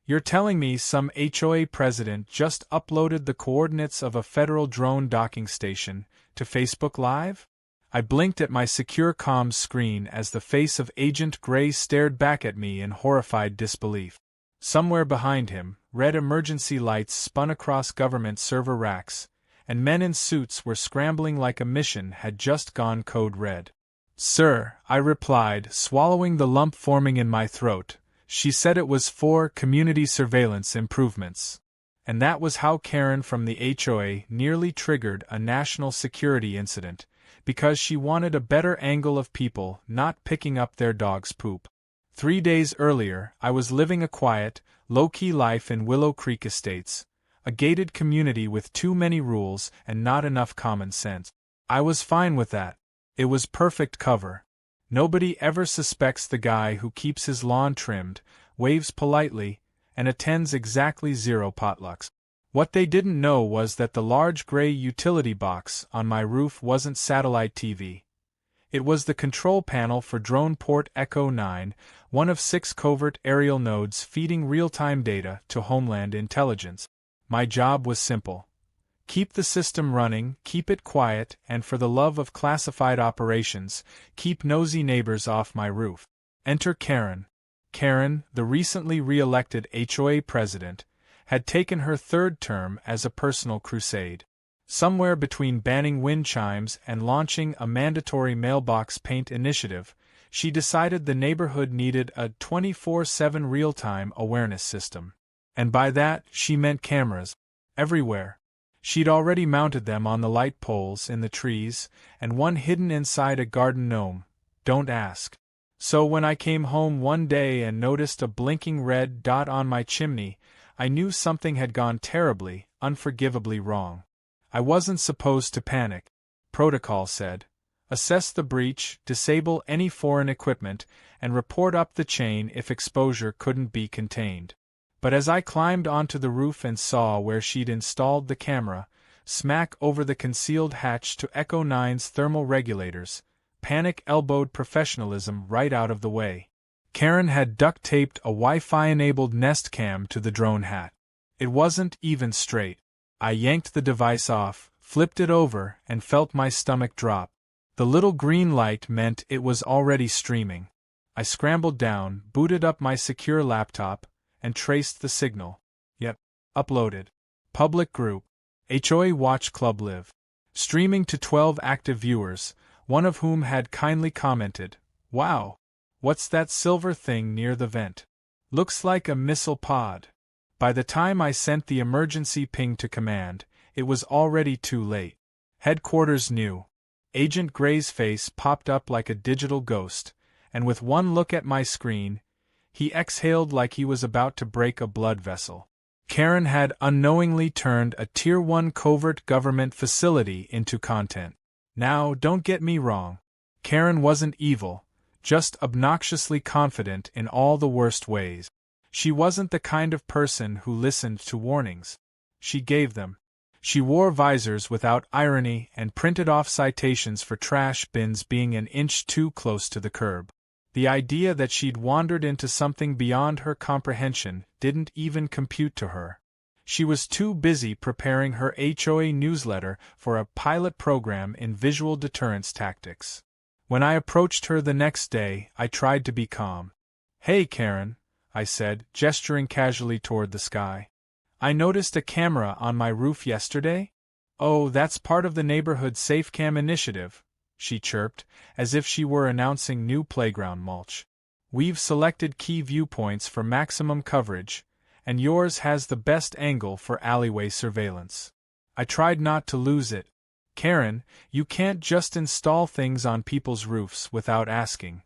You're telling me some HOA president just uploaded the coordinates of a federal drone docking station to Facebook Live? I blinked at my secure comms screen as the face of Agent Gray stared back at me in horrified disbelief. Somewhere behind him, red emergency lights spun across government server racks, and men in suits were scrambling like a mission had just gone code red. "Sir," I replied, swallowing the lump forming in my throat, "she said it was for community surveillance improvements." And that was how Karen from the HOA nearly triggered a national security incident, because she wanted a better angle of people not picking up their dog's poop. 3 days earlier, I was living a quiet, low-key life in Willow Creek Estates, a gated community with too many rules and not enough common sense. I was fine with that. It was perfect cover. Nobody ever suspects the guy who keeps his lawn trimmed, waves politely, and attends exactly 0 potlucks. What they didn't know was that the large gray utility box on my roof wasn't satellite TV. It was the control panel for drone port Echo 9, one of 6 covert aerial nodes feeding real-time data to Homeland Intelligence. My job was simple. Keep the system running, keep it quiet, and for the love of classified operations, keep nosy neighbors off my roof. Enter Karen. Karen, the recently re-elected HOA president, had taken her 3rd term as a personal crusade. Somewhere between banning wind chimes and launching a mandatory mailbox paint initiative, she decided the neighborhood needed a 24/7 real-time awareness system. And by that, she meant cameras. Everywhere. She'd already mounted them on the light poles in the trees, and one hidden inside a garden gnome. Don't ask. So when I came home one day and noticed a blinking red dot on my chimney, I knew something had gone terribly, unforgivably wrong. I wasn't supposed to panic. Protocol said, assess the breach, disable any foreign equipment, and report up the chain if exposure couldn't be contained. But as I climbed onto the roof and saw where she'd installed the camera, smack over the concealed hatch to Echo 9's thermal regulators, panic elbowed professionalism right out of the way. Karen had duct-taped a Wi-Fi-enabled Nest Cam to the drone hat. It wasn't even straight. I yanked the device off, flipped it over, and felt my stomach drop. The little green light meant it was already streaming. I scrambled down, booted up my secure laptop, and traced the signal. Yep, uploaded. Public group. HOA Watch Club Live. Streaming to 12 active viewers, one of whom had kindly commented, "Wow, what's that silver thing near the vent? Looks like a missile pod." By the time I sent the emergency ping to command, it was already too late. Headquarters knew. Agent Gray's face popped up like a digital ghost, and with one look at my screen, he exhaled like he was about to break a blood vessel. Karen had unknowingly turned a Tier 1 covert government facility into content. Now, don't get me wrong. Karen wasn't evil, just obnoxiously confident in all the worst ways. She wasn't the kind of person who listened to warnings. She gave them. She wore visors without irony and printed off citations for trash bins being an inch too close to the curb. The idea that she'd wandered into something beyond her comprehension didn't even compute to her. She was too busy preparing her HOA newsletter for a pilot program in visual deterrence tactics. When I approached her the next day, I tried to be calm. "Hey, Karen," I said, gesturing casually toward the sky. "I noticed a camera on my roof yesterday." "Oh, that's part of the neighborhood SafeCam initiative," she chirped, as if she were announcing new playground mulch. "We've selected key viewpoints for maximum coverage, and yours has the best angle for alleyway surveillance." I tried not to lose it. "Karen, you can't just install things on people's roofs without asking.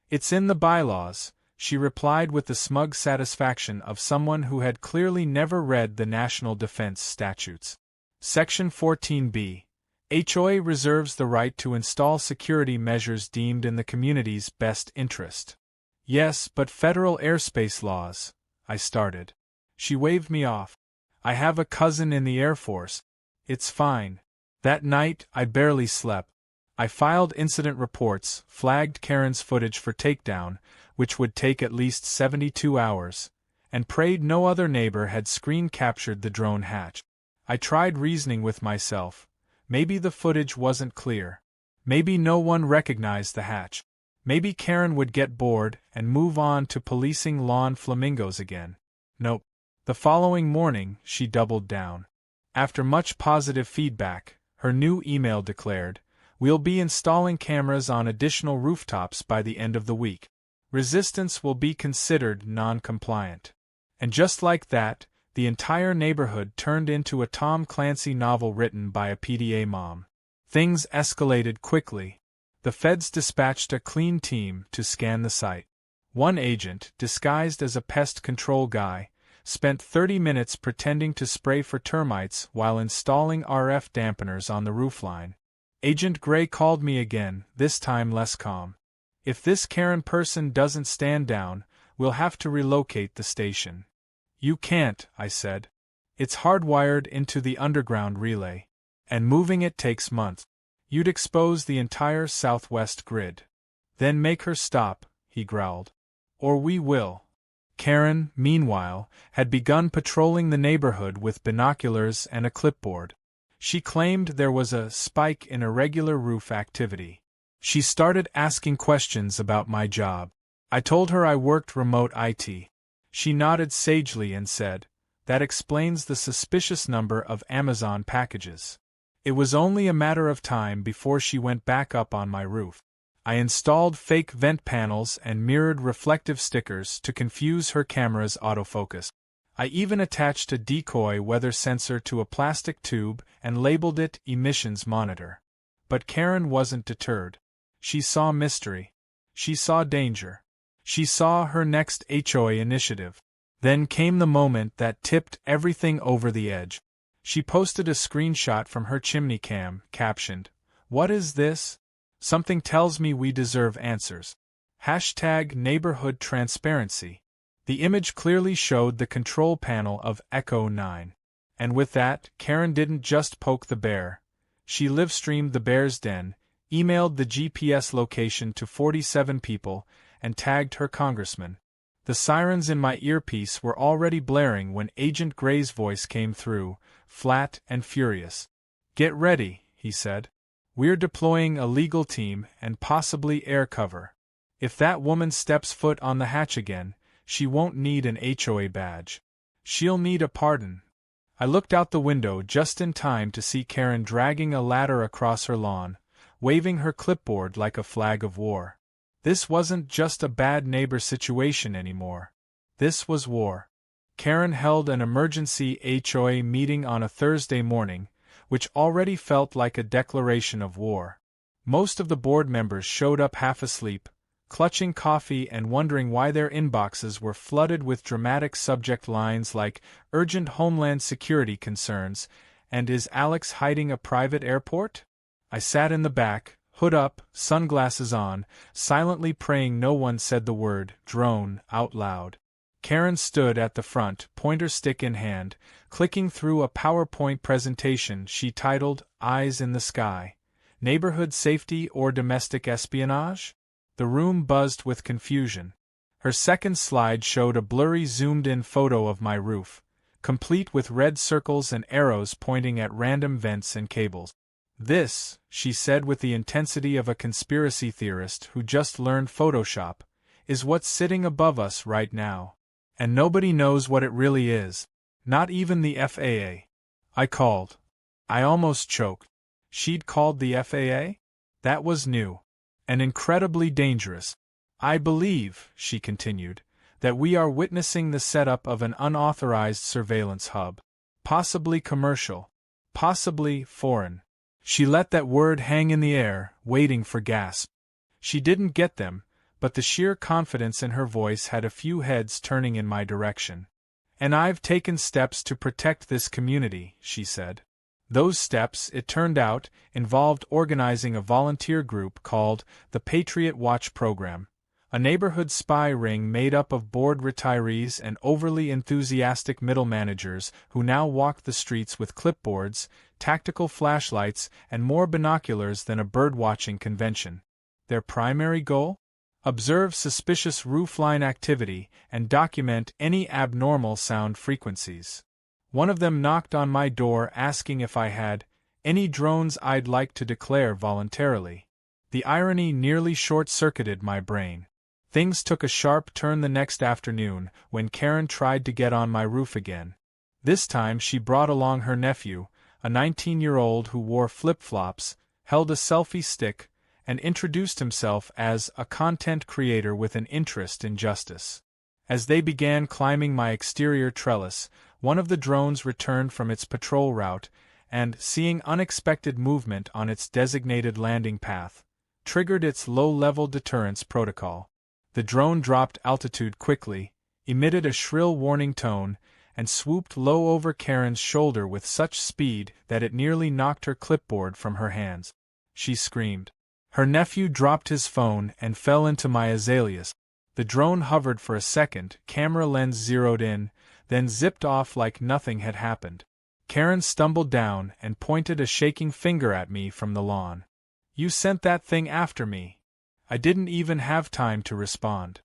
It's in the bylaws," she replied with the smug satisfaction of someone who had clearly never read the National Defense Statutes. Section 14b. HOA reserves the right to install security measures deemed in the community's best interest. "Yes, but federal airspace laws," I started. She waved me off. "I have a cousin in the Air Force. It's fine." That night, I barely slept. I filed incident reports, flagged Karen's footage for takedown, which would take at least 72 hours, and prayed no other neighbor had screen captured the drone hatch. I tried reasoning with myself. Maybe the footage wasn't clear. Maybe no one recognized the hatch. Maybe Karen would get bored and move on to policing lawn flamingos again. Nope. The following morning, she doubled down. After much positive feedback, her new email declared, "We'll be installing cameras on additional rooftops by the end of the week. Resistance will be considered non-compliant." And just like that, the entire neighborhood turned into a Tom Clancy novel written by a PTA mom. Things escalated quickly. The feds dispatched a clean team to scan the site. One agent, disguised as a pest control guy, spent 30 minutes pretending to spray for termites while installing RF dampeners on the roofline. Agent Gray called me again, this time less calm. "If this Karen person doesn't stand down, we'll have to relocate the station." "You can't," I said. "It's hardwired into the underground relay. And moving it takes months. You'd expose the entire southwest grid." "Then make her stop," he growled. "Or we will." Karen, meanwhile, had begun patrolling the neighborhood with binoculars and a clipboard. She claimed there was a spike in irregular roof activity. She started asking questions about my job. I told her I worked remote IT. She nodded sagely and said, "That explains the suspicious number of Amazon packages." It was only a matter of time before she went back up on my roof. I installed fake vent panels and mirrored reflective stickers to confuse her camera's autofocus. I even attached a decoy weather sensor to a plastic tube and labeled it Emissions Monitor. But Karen wasn't deterred. She saw mystery. She saw danger. She saw her next HOA initiative. Then came the moment that tipped everything over the edge. She posted a screenshot from her chimney cam, captioned, "What is this? Something tells me we deserve answers. #neighborhood transparency." The image clearly showed the control panel of Echo 9. And with that, Karen didn't just poke the bear. She live-streamed the bear's den, emailed the GPS location to 47 people, and tagged her congressman. The sirens in my earpiece were already blaring when Agent Gray's voice came through, flat and furious. "Get ready," he said. "We're deploying a legal team and possibly air cover. If that woman steps foot on the hatch again, she won't need an HOA badge. She'll need a pardon." I looked out the window just in time to see Karen dragging a ladder across her lawn, waving her clipboard like a flag of war. This wasn't just a bad neighbor situation anymore. This was war. Karen held an emergency HOA meeting on a Thursday morning, which already felt like a declaration of war. Most of the board members showed up half asleep, clutching coffee and wondering why their inboxes were flooded with dramatic subject lines like "Urgent Homeland Security Concerns" and "Is Alex hiding a private airport?" I sat in the back, hood up, sunglasses on, silently praying no one said the word "drone" out loud. Karen stood at the front, pointer stick in hand, clicking through a PowerPoint presentation she titled "Eyes in the Sky: Neighborhood Safety or Domestic Espionage?" The room buzzed with confusion. Her second slide showed a blurry zoomed-in photo of my roof, complete with red circles and arrows pointing at random vents and cables. "This," she said with the intensity of a conspiracy theorist who just learned Photoshop, "is what's sitting above us right now. And nobody knows what it really is. Not even the FAA." I called. I almost choked. She'd called the FAA? That was new. And incredibly dangerous. "I believe," she continued, "that we are witnessing the setup of an unauthorized surveillance hub. Possibly commercial. Possibly foreign." She let that word hang in the air, waiting for gasp. She didn't get them, but the sheer confidence in her voice had a few heads turning in my direction. "And I've taken steps to protect this community," she said. Those steps, it turned out, involved organizing a volunteer group called the Patriot Watch Program, a neighborhood spy ring made up of bored retirees and overly enthusiastic middle managers who now walked the streets with clipboards, tactical flashlights, and more binoculars than a birdwatching convention. Their primary goal? observe suspicious roofline activity, and document any abnormal sound frequencies. One of them knocked on my door asking if I had any drones I'd like to declare voluntarily. The irony nearly short-circuited my brain. Things took a sharp turn the next afternoon when Karen tried to get on my roof again. This time she brought along her nephew, a 19-year-old who wore flip-flops, held a selfie stick, and introduced himself as a content creator with an interest in justice. As they began climbing my exterior trellis, one of the drones returned from its patrol route and, seeing unexpected movement on its designated landing path, triggered its low-level deterrence protocol. The drone dropped altitude quickly, emitted a shrill warning tone, and swooped low over Karen's shoulder with such speed that it nearly knocked her clipboard from her hands. She screamed. Her nephew dropped his phone and fell into my azaleas. The drone hovered for a second, camera lens zeroed in, then zipped off like nothing had happened. Karen stumbled down and pointed a shaking finger at me from the lawn. "You sent that thing after me." I didn't even have time to respond.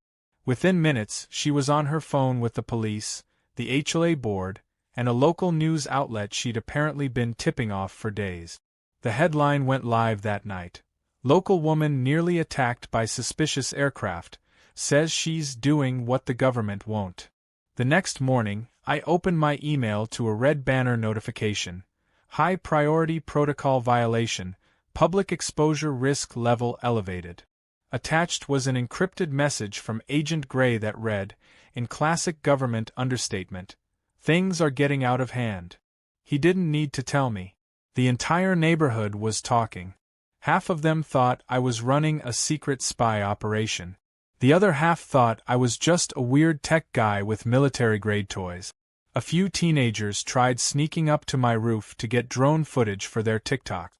Within minutes, she was on her phone with the police, the HOA board, and a local news outlet she'd apparently been tipping off for days. The headline went live that night. Local woman nearly attacked by suspicious aircraft, says she's doing what the government won't. The next morning, I opened my email to a red banner notification. High priority protocol violation, public exposure risk level elevated. Attached was an encrypted message from Agent Gray that read, in classic government understatement, "Things are getting out of hand." He didn't need to tell me. The entire neighborhood was talking. Half of them thought I was running a secret spy operation. The other half thought I was just a weird tech guy with military-grade toys. A few teenagers tried sneaking up to my roof to get drone footage for their TikTok.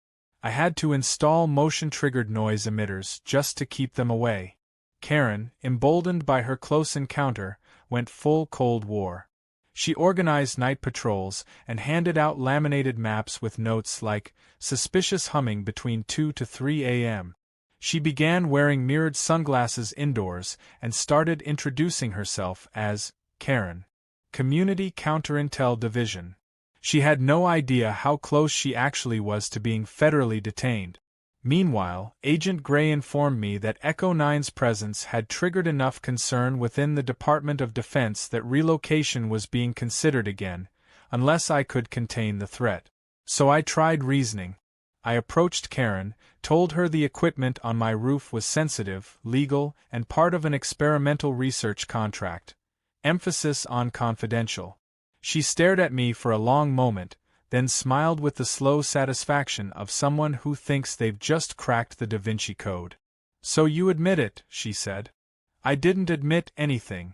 I had to install motion-triggered noise emitters just to keep them away. Karen, emboldened by her close encounter, went full Cold War. She organized night patrols and handed out laminated maps with notes like, "Suspicious humming between 2 to 3 a.m. She began wearing mirrored sunglasses indoors and started introducing herself as Karen, Community Counterintel Division. She had no idea how close she actually was to being federally detained. Meanwhile, Agent Gray informed me that Echo 9's presence had triggered enough concern within the Department of Defense that relocation was being considered again, unless I could contain the threat. So I tried reasoning. I approached Karen, told her the equipment on my roof was sensitive, legal, and part of an experimental research contract. Emphasis on confidential. She stared at me for a long moment, then smiled with the slow satisfaction of someone who thinks they've just cracked the Da Vinci Code. "So you admit it," she said. "I didn't admit anything.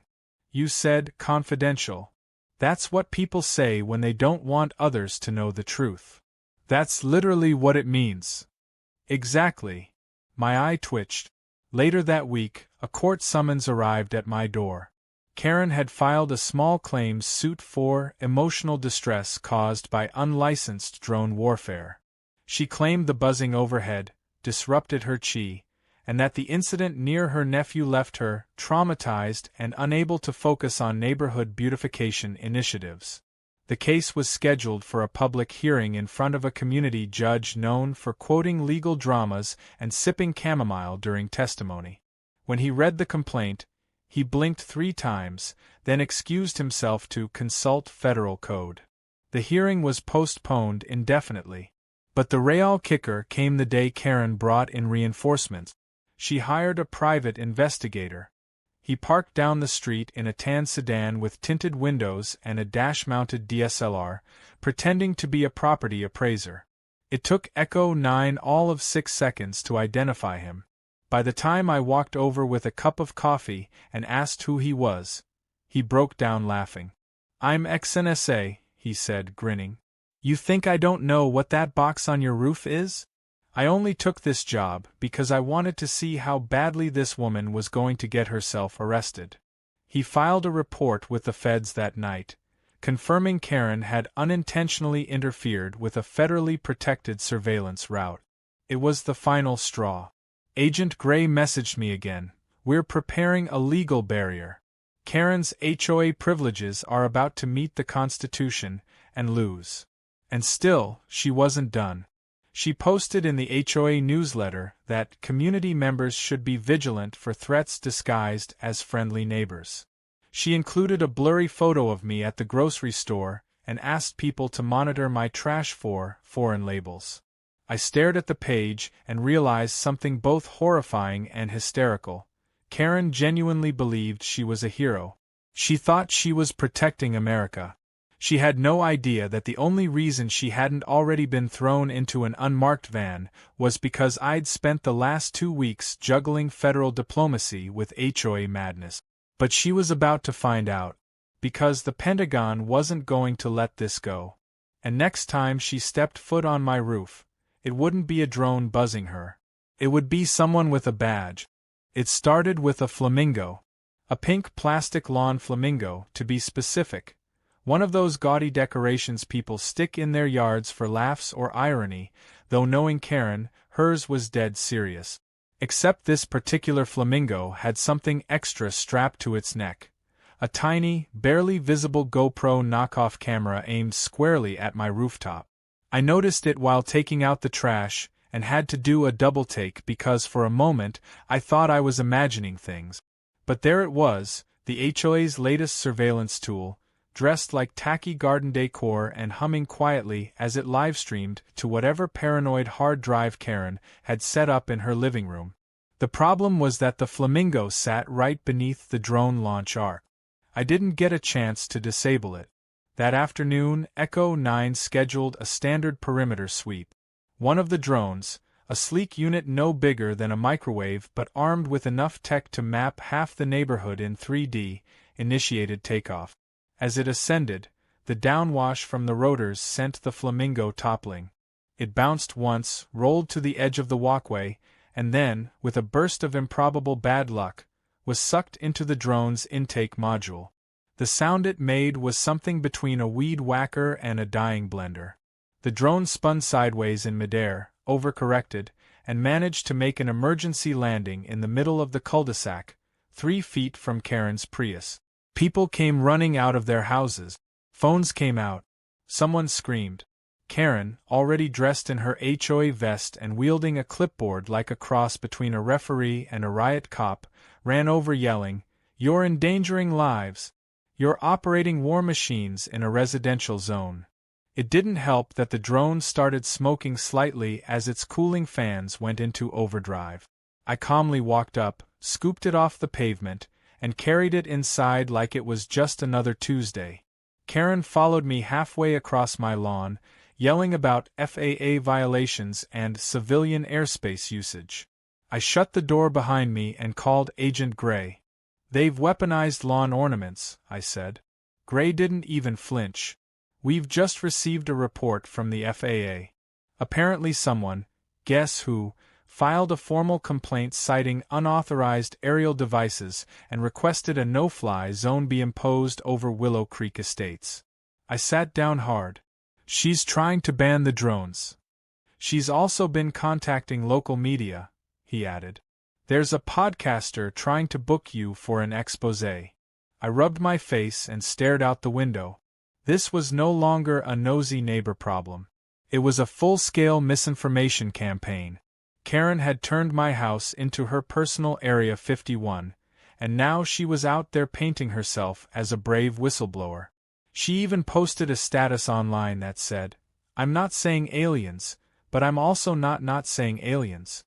You said confidential. That's what people say when they don't want others to know the truth. That's literally what it means." "Exactly." My eye twitched. Later that week, a court summons arrived at my door. Karen had filed a small claims suit for emotional distress caused by unlicensed drone warfare. She claimed the buzzing overhead disrupted her chi, and that the incident near her nephew left her traumatized and unable to focus on neighborhood beautification initiatives. The case was scheduled for a public hearing in front of a community judge known for quoting legal dramas and sipping chamomile during testimony. When he read the complaint, he blinked 3 times, then excused himself to consult federal code. The hearing was postponed indefinitely. But the real kicker came the day Karen brought in reinforcements. She hired a private investigator. He parked down the street in a tan sedan with tinted windows and a dash-mounted DSLR, pretending to be a property appraiser. It took Echo 9 all of 6 seconds to identify him. By the time I walked over with a cup of coffee and asked who he was, he broke down laughing. "I'm ex-NSA," he said, grinning. "You think I don't know what that box on your roof is? I only took this job because I wanted to see how badly this woman was going to get herself arrested." He filed a report with the feds that night, confirming Karen had unintentionally interfered with a federally protected surveillance route. It was the final straw. Agent Gray messaged me again, We're preparing a legal barrier. Karen's HOA privileges are about to meet the Constitution and lose. And still, she wasn't done. She posted in the HOA newsletter that community members should be vigilant for threats disguised as friendly neighbors. She included a blurry photo of me at the grocery store and asked people to monitor my trash for foreign labels. I stared at the page and realized something both horrifying and hysterical. Karen genuinely believed she was a hero. She thought she was protecting America. She had no idea that the only reason she hadn't already been thrown into an unmarked van was because I'd spent the last 2 weeks juggling federal diplomacy with HOA madness. But she was about to find out, because the Pentagon wasn't going to let this go. And next time she stepped foot on my roof, it wouldn't be a drone buzzing her. It would be someone with a badge. It started with a flamingo. A pink plastic lawn flamingo, to be specific. One of those gaudy decorations people stick in their yards for laughs or irony, though knowing Karen, hers was dead serious. Except this particular flamingo had something extra strapped to its neck. A tiny, barely visible GoPro knockoff camera aimed squarely at my rooftop. I noticed it while taking out the trash, and had to do a double take because for a moment I thought I was imagining things. But there it was, the HOA's latest surveillance tool, dressed like tacky garden decor and humming quietly as it live-streamed to whatever paranoid hard drive Karen had set up in her living room. The problem was that the flamingo sat right beneath the drone launch arc. I didn't get a chance to disable it. That afternoon, Echo 9 scheduled a standard perimeter sweep. One of the drones, a sleek unit no bigger than a microwave but armed with enough tech to map half the neighborhood in 3D, initiated takeoff. As it ascended, the downwash from the rotors sent the flamingo toppling. It bounced once, rolled to the edge of the walkway, and then, with a burst of improbable bad luck, was sucked into the drone's intake module. The sound it made was something between a weed whacker and a dyeing blender. The drone spun sideways in midair, overcorrected, and managed to make an emergency landing in the middle of the cul-de-sac, 3 feet from Karen's Prius. People came running out of their houses. Phones came out. Someone screamed. Karen, already dressed in her HOA vest and wielding a clipboard like a cross between a referee and a riot cop, ran over yelling, "You're endangering lives! You're operating war machines in a residential zone." It didn't help that the drone started smoking slightly as its cooling fans went into overdrive. I calmly walked up, scooped it off the pavement, and carried it inside like it was just another Tuesday. Karen followed me halfway across my lawn, yelling about FAA violations and civilian airspace usage. I shut the door behind me and called Agent Gray. "They've weaponized lawn ornaments," I said. Gray didn't even flinch. "We've just received a report from the FAA. Apparently someone, guess who, filed a formal complaint citing unauthorized aerial devices and requested a no-fly zone be imposed over Willow Creek Estates." I sat down hard. "She's trying to ban the drones. She's also been contacting local media," he added. "There's a podcaster trying to book you for an exposé." I rubbed my face and stared out the window. This was no longer a nosy neighbor problem. It was a full-scale misinformation campaign. Karen had turned my house into her personal Area 51, and now she was out there painting herself as a brave whistleblower. She even posted a status online that said, "I'm not saying aliens, but I'm also not saying aliens.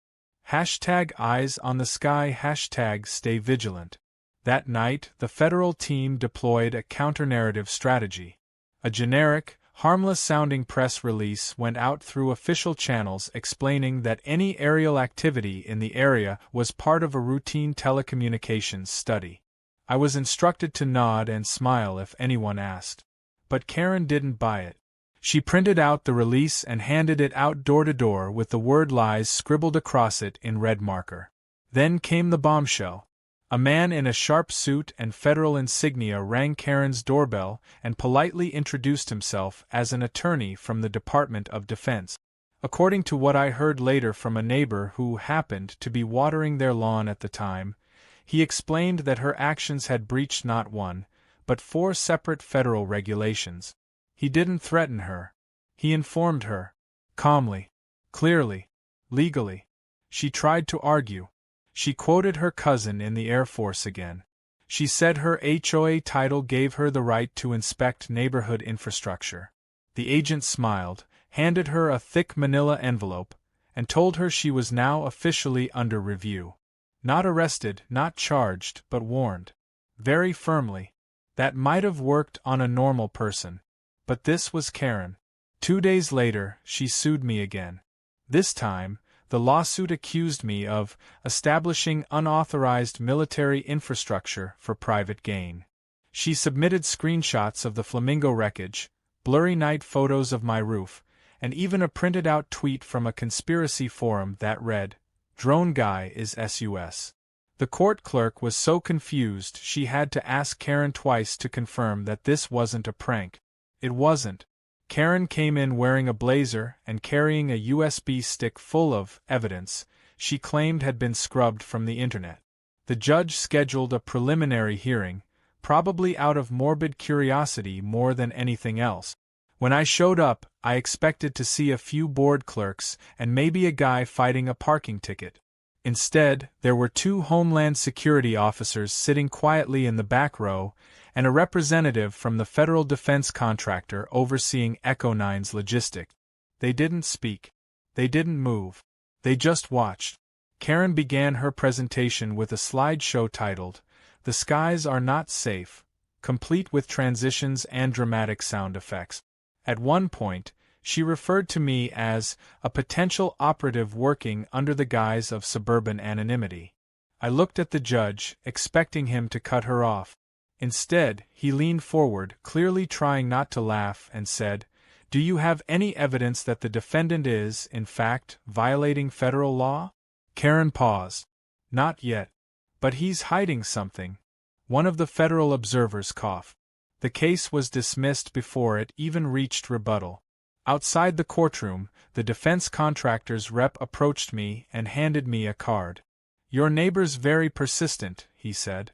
Hashtag eyes on the sky, hashtag stay vigilant." That night, the federal team deployed a counter-narrative strategy. A generic, harmless-sounding press release went out through official channels explaining that any aerial activity in the area was part of a routine telecommunications study. I was instructed to nod and smile if anyone asked. But Karen didn't buy it. She printed out the release and handed it out door to door with the word lies scribbled across it in red marker. Then came the bombshell. A man in a sharp suit and federal insignia rang Karen's doorbell and politely introduced himself as an attorney from the Department of Defense. According to what I heard later from a neighbor who happened to be watering their lawn at the time, He explained that her actions had breached not one, but 4 separate federal regulations. He didn't threaten her. He informed her. Calmly. Clearly. Legally. She tried to argue. She quoted her cousin in the Air Force again. She said her HOA title gave her the right to inspect neighborhood infrastructure. The agent smiled, handed her a thick manila envelope, and told her she was now officially under review. Not arrested, not charged, but warned. Very firmly. That might have worked on a normal person. But this was Karen. 2 days later, she sued me again. This time, the lawsuit accused me of establishing unauthorized military infrastructure for private gain. She submitted screenshots of the flamingo wreckage, blurry night photos of my roof, and even a printed-out tweet from a conspiracy forum that read, "Drone guy is SUS." The court clerk was so confused she had to ask Karen twice to confirm that this wasn't a prank. It wasn't. Karen came in wearing a blazer and carrying a USB stick full of evidence she claimed had been scrubbed from the internet. The judge scheduled a preliminary hearing, probably out of morbid curiosity more than anything else. When I showed up, I expected to see a few board clerks and maybe a guy fighting a parking ticket. Instead, there were 2 Homeland Security officers sitting quietly in the back row, and a representative from the federal defense contractor overseeing Echo 9's logistics. They didn't speak. They didn't move. They just watched. Karen began her presentation with a slideshow titled, "The Skies Are Not Safe," complete with transitions and dramatic sound effects. At one point, she referred to me as a potential operative working under the guise of suburban anonymity. I looked at the judge, expecting him to cut her off. Instead, he leaned forward, clearly trying not to laugh, and said, "Do you have any evidence that the defendant is, in fact, violating federal law?" Karen paused. "Not yet. But he's hiding something." One of the federal observers coughed. The case was dismissed before it even reached rebuttal. Outside the courtroom, the defense contractor's rep approached me and handed me a card. "Your neighbor's very persistent," he said.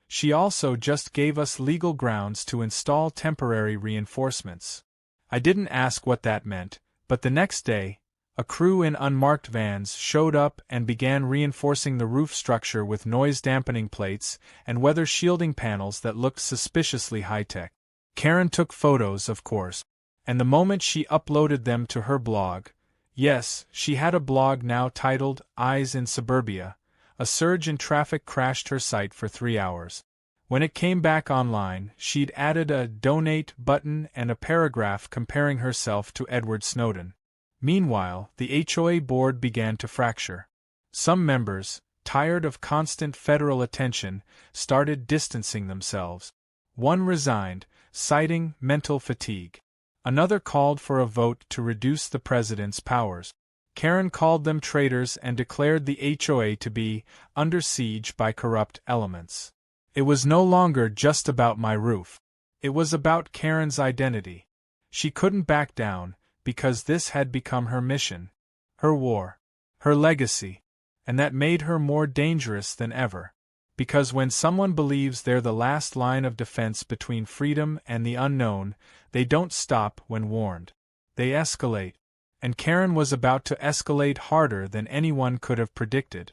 "She also just gave us legal grounds to install temporary reinforcements." I didn't ask what that meant, but the next day, a crew in unmarked vans showed up and began reinforcing the roof structure with noise-dampening plates and weather-shielding panels that looked suspiciously high-tech. Karen took photos, of course, and the moment she uploaded them to her blog, yes, she had a blog now titled Eyes in Suburbia, a surge in traffic crashed her site for 3 hours. When it came back online, she'd added a donate button and a paragraph comparing herself to Edward Snowden. Meanwhile, the HOA board began to fracture. Some members, tired of constant federal attention, started distancing themselves. One resigned, citing mental fatigue. Another called for a vote to reduce the president's powers. Karen called them traitors and declared the HOA to be under siege by corrupt elements. It was no longer just about my roof. It was about Karen's identity. She couldn't back down, because this had become her mission, her war, her legacy, and that made her more dangerous than ever. Because when someone believes they're the last line of defense between freedom and the unknown, they don't stop when warned. They escalate. And Karen was about to escalate harder than anyone could have predicted.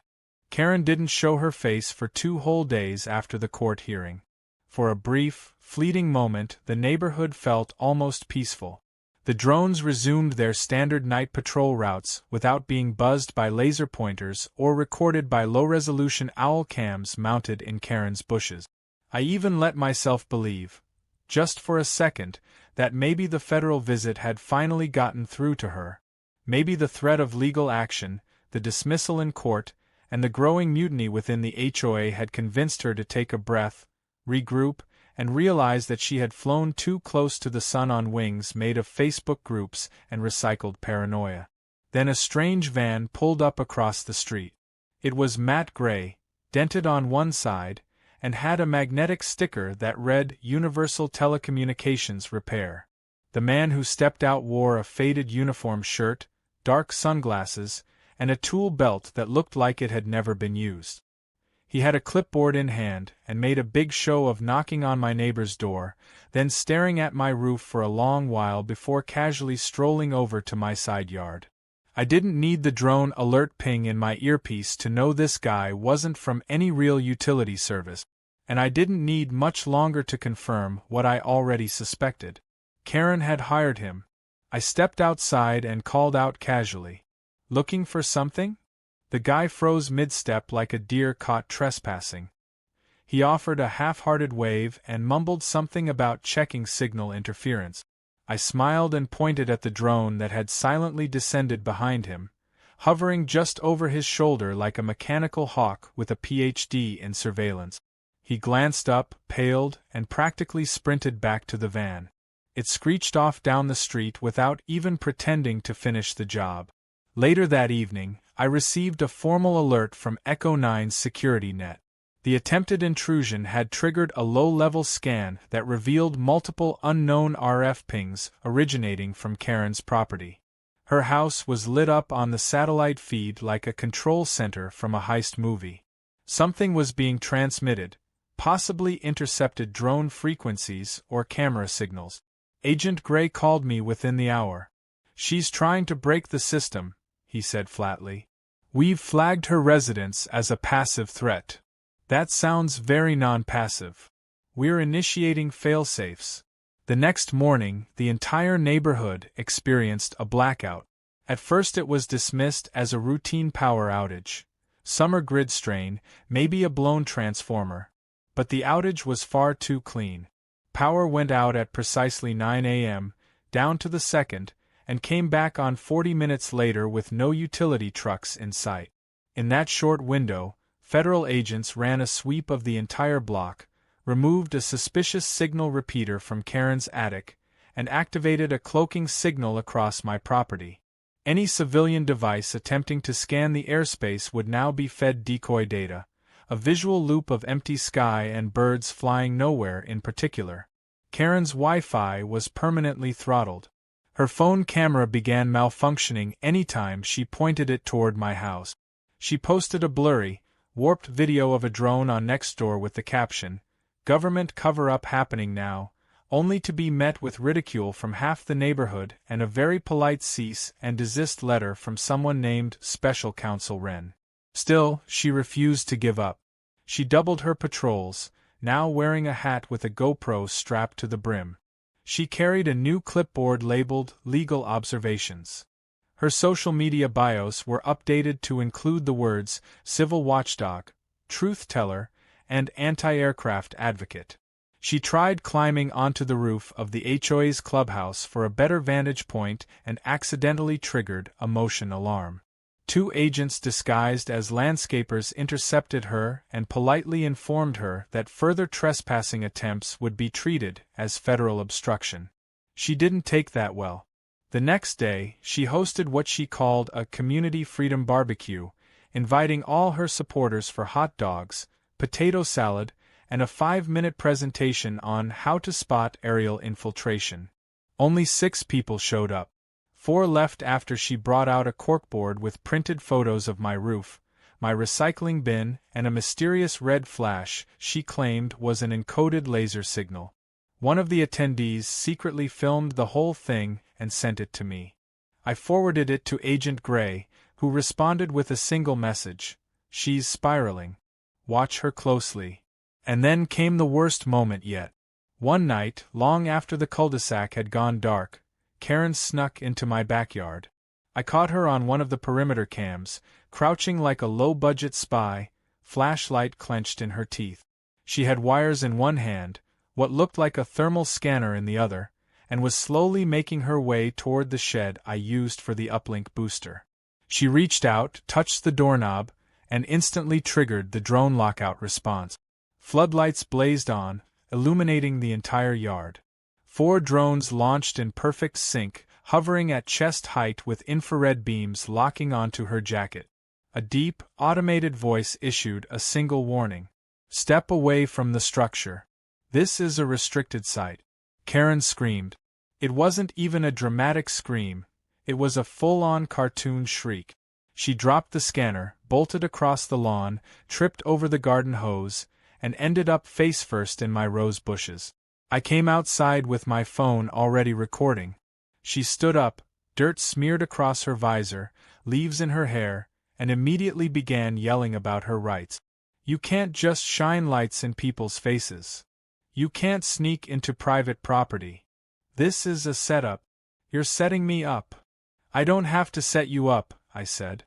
Karen didn't show her face for 2 whole days after the court hearing. For a brief, fleeting moment, the neighborhood felt almost peaceful. The drones resumed their standard night patrol routes without being buzzed by laser pointers or recorded by low-resolution owl cams mounted in Karen's bushes. I even let myself believe, just for a second, that maybe the federal visit had finally gotten through to her. Maybe the threat of legal action, the dismissal in court, and the growing mutiny within the HOA had convinced her to take a breath, regroup, and realize that she had flown too close to the sun on wings made of Facebook groups and recycled paranoia. Then a strange van pulled up across the street. It was matte gray, dented on one side, and had a magnetic sticker that read Universal Telecommunications Repair. The man who stepped out wore a faded uniform shirt, dark sunglasses, and a tool belt that looked like it had never been used. He had a clipboard in hand and made a big show of knocking on my neighbor's door, then staring at my roof for a long while before casually strolling over to my side yard. I didn't need the drone alert ping in my earpiece to know this guy wasn't from any real utility service, and I didn't need much longer to confirm what I already suspected. Karen had hired him. I stepped outside and called out casually, "Looking for something?" The guy froze mid-step like a deer caught trespassing. He offered a half-hearted wave and mumbled something about checking signal interference. I smiled and pointed at the drone that had silently descended behind him, hovering just over his shoulder like a mechanical hawk with a PhD in surveillance. He glanced up, paled, and practically sprinted back to the van. It screeched off down the street without even pretending to finish the job. Later that evening, I received a formal alert from Echo 9's security net. The attempted intrusion had triggered a low-level scan that revealed multiple unknown RF pings originating from Karen's property. Her house was lit up on the satellite feed like a control center from a heist movie. Something was being transmitted, possibly intercepted drone frequencies or camera signals. Agent Gray called me within the hour. "She's trying to break the system," he said flatly. "We've flagged her residence as a passive threat." That sounds very non-passive. We're initiating failsafes. The next morning, the entire neighborhood experienced a blackout. At first it was dismissed as a routine power outage. Summer grid strain, maybe a blown transformer. But the outage was far too clean. Power went out at precisely 9 a.m., down to the second, and came back on 40 minutes later with no utility trucks in sight. In that short window, federal agents ran a sweep of the entire block, removed a suspicious signal repeater from Karen's attic, and activated a cloaking signal across my property. Any civilian device attempting to scan the airspace would now be fed decoy data, a visual loop of empty sky and birds flying nowhere in particular. Karen's Wi-Fi was permanently throttled. Her phone camera began malfunctioning anytime she pointed it toward my house. She posted a blurry, warped video of a drone on Nextdoor with the caption, "Government cover-up happening now," only to be met with ridicule from half the neighborhood and a very polite cease and desist letter from someone named Special Counsel Wren. Still, she refused to give up. She doubled her patrols, now wearing a hat with a GoPro strapped to the brim. She carried a new clipboard labeled Legal Observations. Her social media bios were updated to include the words Civil Watchdog, Truth Teller, and Anti-Aircraft Advocate. She tried climbing onto the roof of the HOA's clubhouse for a better vantage point and accidentally triggered a motion alarm. 2 agents disguised as landscapers intercepted her and politely informed her that further trespassing attempts would be treated as federal obstruction. She didn't take that well. The next day, she hosted what she called a community freedom barbecue, inviting all her supporters for hot dogs, potato salad, and a 5-minute presentation on how to spot aerial infiltration. Only 6 people showed up. 4 left after she brought out a corkboard with printed photos of my roof, my recycling bin, and a mysterious red flash she claimed was an encoded laser signal. One of the attendees secretly filmed the whole thing and sent it to me. I forwarded it to Agent Gray, who responded with a single message: "She's spiraling. Watch her closely." And then came the worst moment yet. One night, long after the cul-de-sac had gone dark, Karen snuck into my backyard. I caught her on one of the perimeter cams, crouching like a low-budget spy, flashlight clenched in her teeth. She had wires in one hand, what looked like a thermal scanner in the other, and was slowly making her way toward the shed I used for the uplink booster. She reached out, touched the doorknob, and instantly triggered the drone lockout response. Floodlights blazed on, illuminating the entire yard. 4 drones launched in perfect sync, hovering at chest height with infrared beams locking onto her jacket. A deep, automated voice issued a single warning: "Step away from the structure. This is a restricted site." Karen screamed. It wasn't even a dramatic scream, it was a full-on cartoon shriek. She dropped the scanner, bolted across the lawn, tripped over the garden hose, and ended up face first in my rose bushes. I came outside with my phone already recording. She stood up, dirt smeared across her visor, leaves in her hair, and immediately began yelling about her rights. You can't just shine lights in people's faces. You can't sneak into private property. This is a setup. You're setting me up. I don't have to set you up, I said.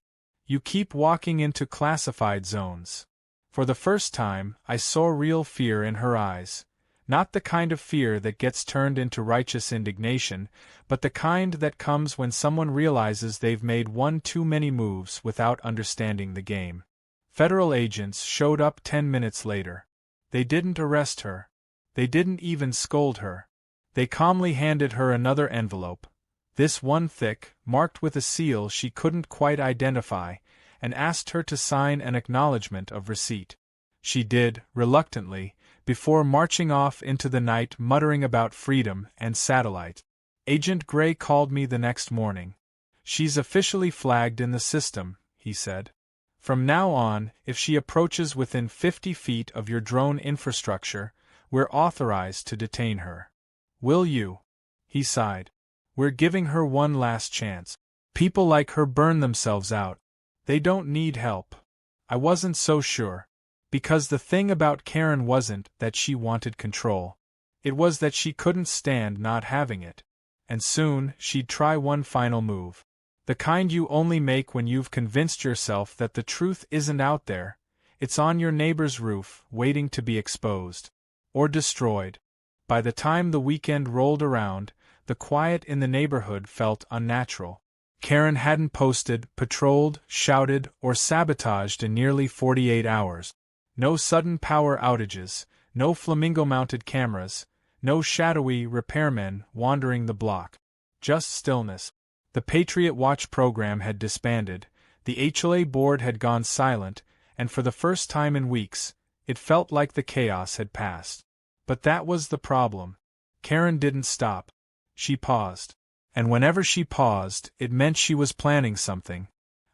You keep walking into classified zones. For the first time, I saw real fear in her eyes. Not the kind of fear that gets turned into righteous indignation, but the kind that comes when someone realizes they've made one too many moves without understanding the game. Federal agents showed up 10 minutes later. They didn't arrest her. They didn't even scold her. They calmly handed her another envelope, this one thick, marked with a seal she couldn't quite identify, and asked her to sign an acknowledgement of receipt. She did, reluctantly, before marching off into the night muttering about freedom and satellite. Agent Gray called me the next morning. She's officially flagged in the system, he said. From now on, if she approaches within 50 feet of your drone infrastructure, we're authorized to detain her. Will you? He sighed. We're giving her one last chance. People like her burn themselves out. They don't need help. I wasn't so sure. Because the thing about Karen wasn't that she wanted control. It was that she couldn't stand not having it. And soon, she'd try one final move. The kind you only make when you've convinced yourself that the truth isn't out there. It's on your neighbor's roof, waiting to be exposed. Or destroyed. By the time the weekend rolled around, the quiet in the neighborhood felt unnatural. Karen hadn't posted, patrolled, shouted, or sabotaged in nearly 48 hours. No sudden power outages, no flamingo-mounted cameras, no shadowy repairmen wandering the block. Just stillness. The Patriot Watch program had disbanded, the HOA board had gone silent, and for the first time in weeks, it felt like the chaos had passed. But that was the problem. Karen didn't stop. She paused. And whenever she paused, it meant she was planning something.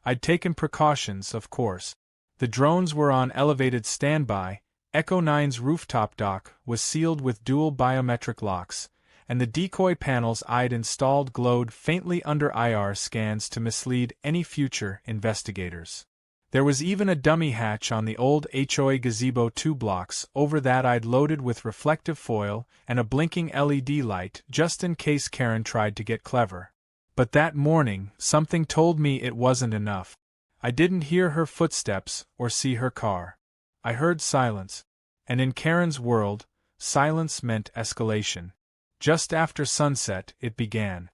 I'd taken precautions, of course. The drones were on elevated standby, Echo 9's rooftop dock was sealed with dual biometric locks, and the decoy panels I'd installed glowed faintly under IR scans to mislead any future investigators. There was even a dummy hatch on the old HOA gazebo 2 blocks over that I'd loaded with reflective foil and a blinking LED light just in case Karen tried to get clever. But that morning, something told me it wasn't enough. I didn't hear her footsteps or see her car. I heard silence. And in Karen's world, silence meant escalation. Just after sunset, it began.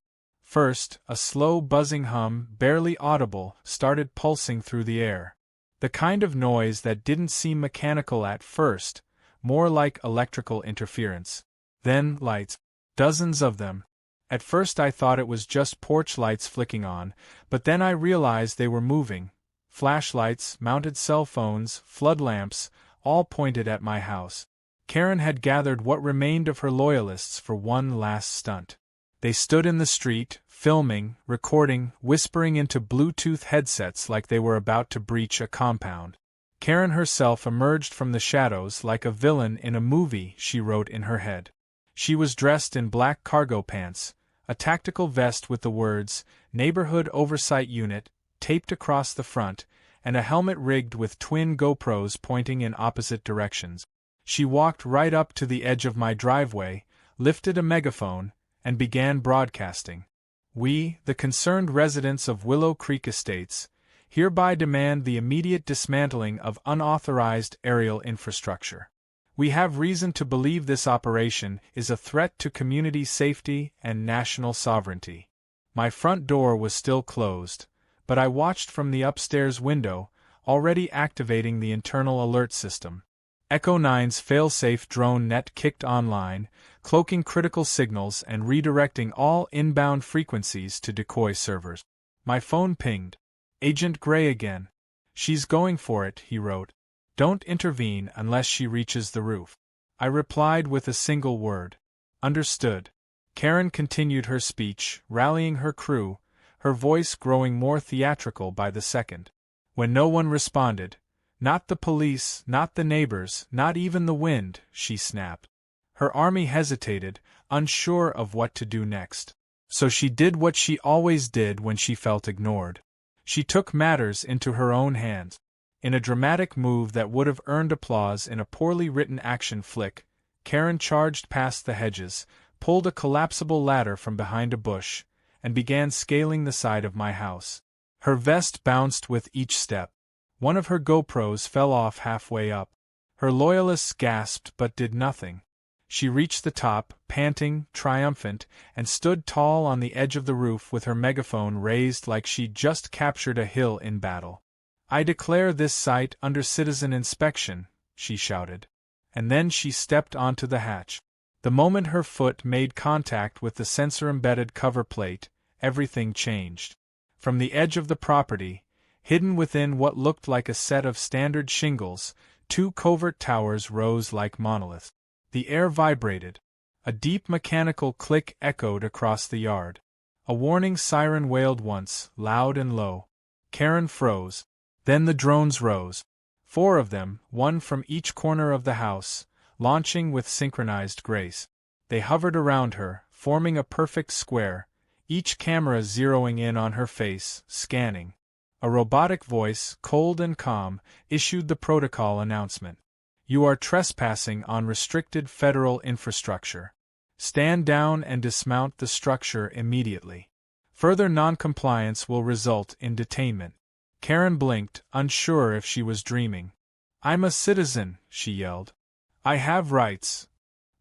First, a slow buzzing hum, barely audible, started pulsing through the air. The kind of noise that didn't seem mechanical at first, more like electrical interference. Then, lights. Dozens of them. At first I thought it was just porch lights flicking on, but then I realized they were moving. Flashlights, mounted cell phones, flood lamps, all pointed at my house. Karen had gathered what remained of her loyalists for one last stunt. They stood in the street, filming, recording, whispering into Bluetooth headsets like they were about to breach a compound. Karen herself emerged from the shadows like a villain in a movie, she wrote in her head. She was dressed in black cargo pants, a tactical vest with the words, Neighborhood Oversight Unit, taped across the front, and a helmet rigged with twin GoPros pointing in opposite directions. She walked right up to the edge of my driveway, lifted a megaphone, and began broadcasting. We, the concerned residents of Willow Creek Estates, hereby demand the immediate dismantling of unauthorized aerial infrastructure. We have reason to believe this operation is a threat to community safety and national sovereignty. My front door was still closed, but I watched from the upstairs window, already activating the internal alert system. Echo 9's fail-safe drone net kicked online, cloaking critical signals and redirecting all inbound frequencies to decoy servers. My phone pinged. Agent Gray again. She's going for it, he wrote. Don't intervene unless she reaches the roof. I replied with a single word. Understood. Karen continued her speech, rallying her crew, her voice growing more theatrical by the second. When no one responded, not the police, not the neighbors, not even the wind, she snapped. Her army hesitated, unsure of what to do next. So she did what she always did when she felt ignored. She took matters into her own hands. In a dramatic move that would have earned applause in a poorly written action flick, Karen charged past the hedges, pulled a collapsible ladder from behind a bush, and began scaling the side of my house. Her vest bounced with each step. One of her GoPros fell off halfway up. Her loyalists gasped but did nothing. She reached the top, panting, triumphant, and stood tall on the edge of the roof with her megaphone raised like she'd just captured a hill in battle. "I declare this site under citizen inspection," she shouted. And then she stepped onto the hatch. The moment her foot made contact with the sensor-embedded cover plate, everything changed. From the edge of the property, hidden within what looked like a set of standard shingles, two covert towers rose like monoliths. The air vibrated. A deep mechanical click echoed across the yard. A warning siren wailed once, loud and low. Karen froze. Then the drones rose. 4 of them, one from each corner of the house, launching with synchronized grace. They hovered around her, forming a perfect square, each camera zeroing in on her face, scanning. A robotic voice, cold and calm, issued the protocol announcement. "You are trespassing on restricted federal infrastructure. Stand down and dismount the structure immediately. Further noncompliance will result in detainment." Karen blinked, unsure if she was dreaming. "I'm a citizen," she yelled. "I have rights."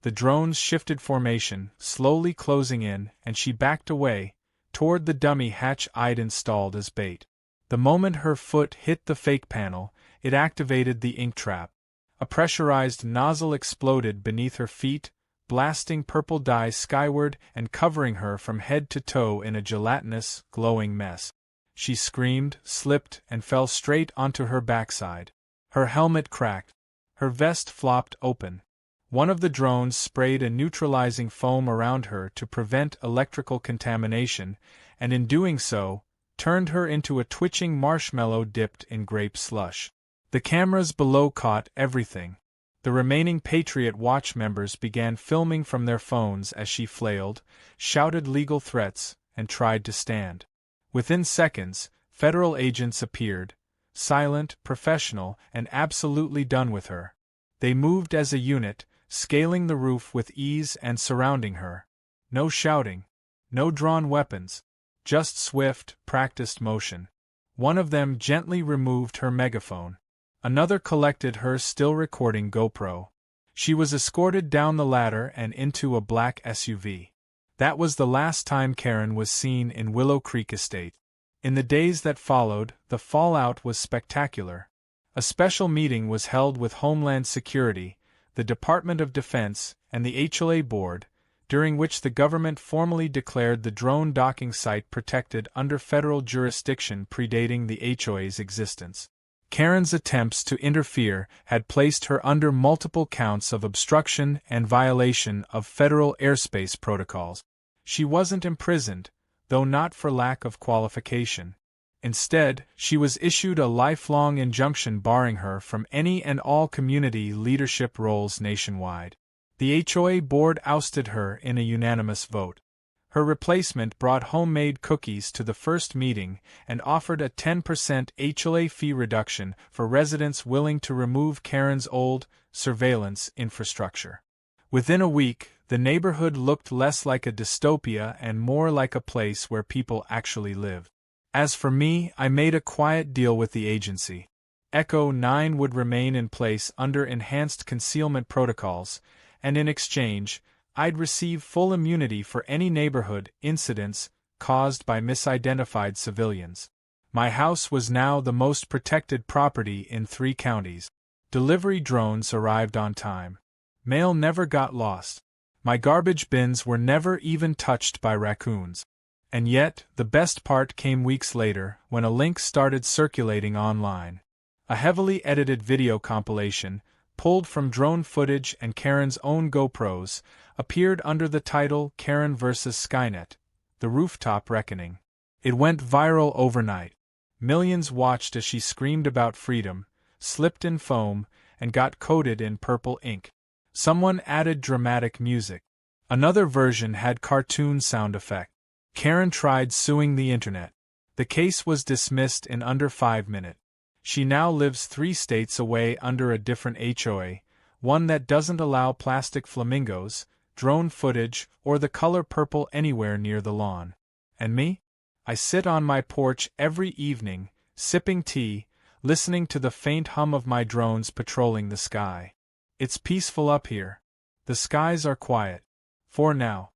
The drones shifted formation, slowly closing in, and she backed away, toward the dummy hatch I'd installed as bait. The moment her foot hit the fake panel, it activated the ink trap. A pressurized nozzle exploded beneath her feet, blasting purple dye skyward and covering her from head to toe in a gelatinous, glowing mess. She screamed, slipped, and fell straight onto her backside. Her helmet cracked. Her vest flopped open. One of the drones sprayed a neutralizing foam around her to prevent electrical contamination, and in doing so, turned her into a twitching marshmallow dipped in grape slush. The cameras below caught everything. The remaining Patriot Watch members began filming from their phones as she flailed, shouted legal threats, and tried to stand. Within seconds, federal agents appeared, silent, professional, and absolutely done with her. They moved as a unit, scaling the roof with ease and surrounding her. No shouting, no drawn weapons, just swift, practiced motion. One of them gently removed her megaphone. Another collected her still recording GoPro. She was escorted down the ladder and into a black SUV. That was the last time Karen was seen in Willow Creek Estate. In the days that followed, the fallout was spectacular. A special meeting was held with Homeland Security, the Department of Defense, and the HOA Board, during which the government formally declared the drone docking site protected under federal jurisdiction predating the HOA's existence. Karen's attempts to interfere had placed her under multiple counts of obstruction and violation of federal airspace protocols. She wasn't imprisoned, though not for lack of qualification. Instead, she was issued a lifelong injunction barring her from any and all community leadership roles nationwide. The HOA board ousted her in a unanimous vote. Her replacement brought homemade cookies to the first meeting and offered a 10% HOA fee reduction for residents willing to remove Karen's old surveillance infrastructure. Within a week, the neighborhood looked less like a dystopia and more like a place where people actually lived. As for me, I made a quiet deal with the agency. Echo 9 would remain in place under enhanced concealment protocols, and in exchange, I'd receive full immunity for any neighborhood incidents caused by misidentified civilians. My house was now the most protected property in 3 counties. Delivery drones arrived on time. Mail never got lost. My garbage bins were never even touched by raccoons. And yet, the best part came weeks later, when a link started circulating online. A heavily edited video compilation, pulled from drone footage and Karen's own GoPros, appeared under the title Karen vs. Skynet, The Rooftop Reckoning. It went viral overnight. Millions watched as she screamed about freedom, slipped in foam, and got coated in purple ink. Someone added dramatic music. Another version had cartoon sound effect. Karen tried suing the internet. The case was dismissed in under 5 minutes. She now lives 3 states away under a different HOA, one that doesn't allow plastic flamingos, drone footage, or the color purple anywhere near the lawn. And me? I sit on my porch every evening, sipping tea, listening to the faint hum of my drones patrolling the sky. It's peaceful up here. The skies are quiet. For now.